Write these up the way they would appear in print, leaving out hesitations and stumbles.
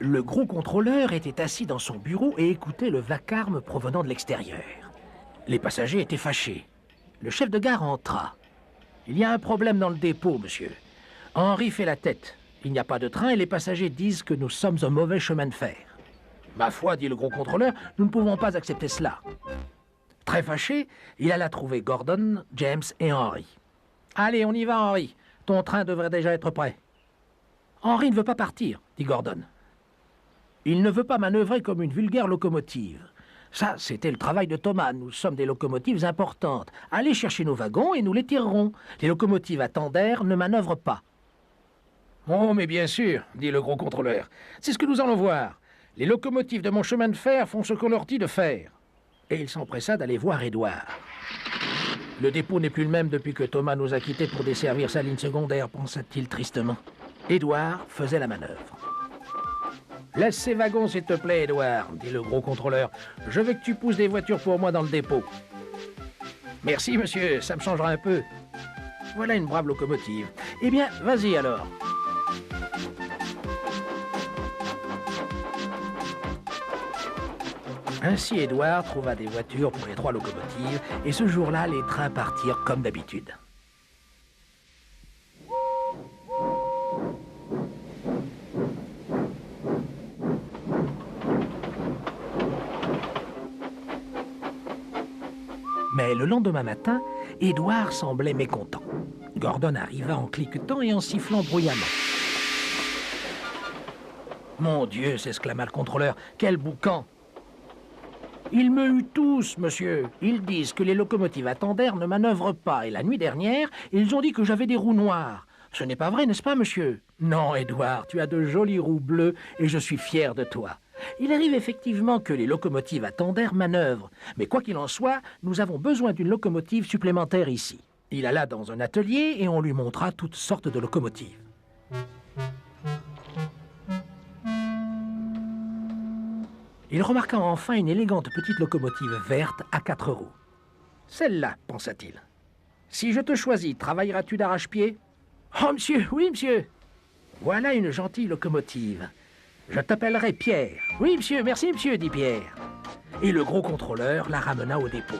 Le gros contrôleur était assis dans son bureau et écoutait le vacarme provenant de l'extérieur. Les passagers étaient fâchés. Le chef de gare entra. « Il y a un problème dans le dépôt, monsieur. Henri fait la tête. Il n'y a pas de train et les passagers disent que nous sommes un mauvais chemin de fer. »« Ma foi, dit le gros contrôleur, nous ne pouvons pas accepter cela. » Très fâché, il alla trouver Gordon, James et Henri. « Allez, on y va, Henri. Ton train devrait déjà être prêt. »« Henri ne veut pas partir, dit Gordon. Il ne veut pas manœuvrer comme une vulgaire locomotive. Ça, c'était le travail de Thomas. Nous sommes des locomotives importantes. Allez chercher nos wagons et nous les tirerons. Les locomotives à temps d'air ne manœuvrent pas. « Oh, mais bien sûr, dit le gros contrôleur. C'est ce que nous allons voir. Les locomotives de mon chemin de fer font ce qu'on leur dit de faire. » Et il s'empressa d'aller voir Édouard. « Le dépôt n'est plus le même depuis que Thomas nous a quittés pour desservir sa ligne secondaire, pensa-t-il tristement. Édouard faisait la manœuvre. « Laisse ces wagons, s'il te plaît, Édouard, dit le gros contrôleur. Je veux que tu pousses des voitures pour moi dans le dépôt. »« Merci, monsieur, ça me changera un peu. »« Voilà une brave locomotive. Eh bien, vas-y alors. » Ainsi, Édouard trouva des voitures pour les 3 locomotives, et ce jour-là, les trains partirent comme d'habitude. Mais le lendemain matin, Édouard semblait mécontent. Gordon arriva en cliquetant et en sifflant bruyamment. « Mon Dieu !» s'exclama le contrôleur. « Quel boucan !»« Ils me huent tous, monsieur. Ils disent que les locomotives à temps d'air ne manœuvrent pas. Et la nuit dernière, ils ont dit que j'avais des roues noires. Ce n'est pas vrai, n'est-ce pas, monsieur ? Non, Édouard, tu as de jolies roues bleues et je suis fier de toi. Il arrive effectivement que les locomotives à temps d'air manœuvrent. Mais quoi qu'il en soit, nous avons besoin d'une locomotive supplémentaire ici. » Il alla dans un atelier et on lui montra toutes sortes de locomotives. Il remarqua enfin une élégante petite locomotive verte à 4 roues. « Celle-là, pensa-t-il. Si je te choisis, travailleras-tu d'arrache-pied ?»« Oh, monsieur, oui, monsieur. »« Voilà une gentille locomotive. Je t'appellerai Pierre. »« Oui, monsieur, merci, monsieur, dit Pierre. » Et le gros contrôleur la ramena au dépôt.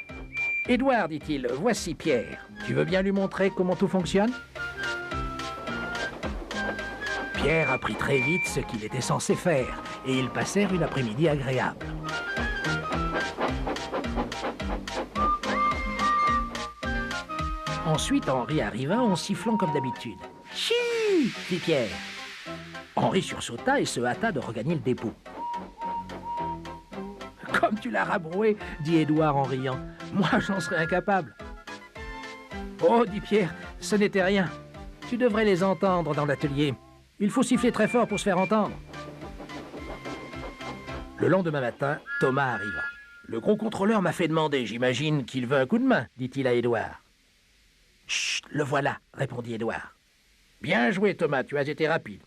« Édouard, dit-il, voici Pierre. Tu veux bien lui montrer comment tout fonctionne ?» Pierre apprit très vite ce qu'il était censé faire, et ils passèrent une après-midi agréable. Ensuite, Henri arriva en sifflant comme d'habitude. « Chi !» fit Pierre. Henri sursauta et se hâta de regagner le dépôt. « Comme tu l'as rabroué, dit Édouard en riant. Moi, j'en serais incapable. »« Oh, dit Pierre, ce n'était rien. Tu devrais les entendre dans l'atelier. Il faut siffler très fort pour se faire entendre. » Le lendemain matin, Thomas arriva. « Le gros contrôleur m'a fait demander. J'imagine qu'il veut un coup de main, dit-il à Édouard. »« Chut, le voilà, répondit Édouard. Bien joué, Thomas, tu as été rapide.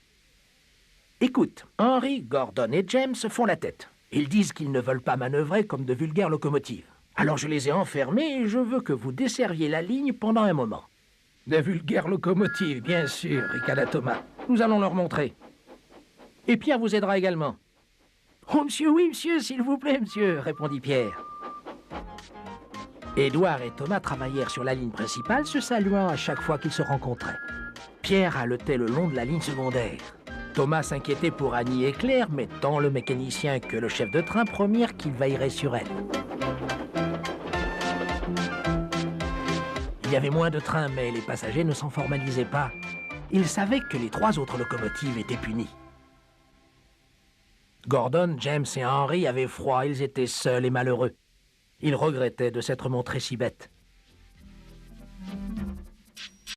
Écoute, Henri, Gordon et James font la tête. Ils disent qu'ils ne veulent pas manœuvrer comme de vulgaires locomotives. Alors je les ai enfermés et je veux que vous desserviez la ligne pendant un moment. »« De vulgaires locomotives, bien sûr, ricana Thomas. Nous allons leur montrer. Et Pierre vous aidera également. »« Oh, monsieur, oui, monsieur, s'il vous plaît, monsieur, répondit Pierre. Édouard et Thomas travaillèrent sur la ligne principale, se saluant à chaque fois qu'ils se rencontraient. Pierre haletait le long de la ligne secondaire. Thomas s'inquiétait pour Annie et Claire, mais tant le mécanicien que le chef de train promirent qu'ils veilleraient sur elle. Il y avait moins de trains, mais les passagers ne s'en formalisaient pas. Ils savaient que les 3 autres locomotives étaient punies. Gordon, James et Henri avaient froid, ils étaient seuls et malheureux. Ils regrettaient de s'être montrés si bêtes.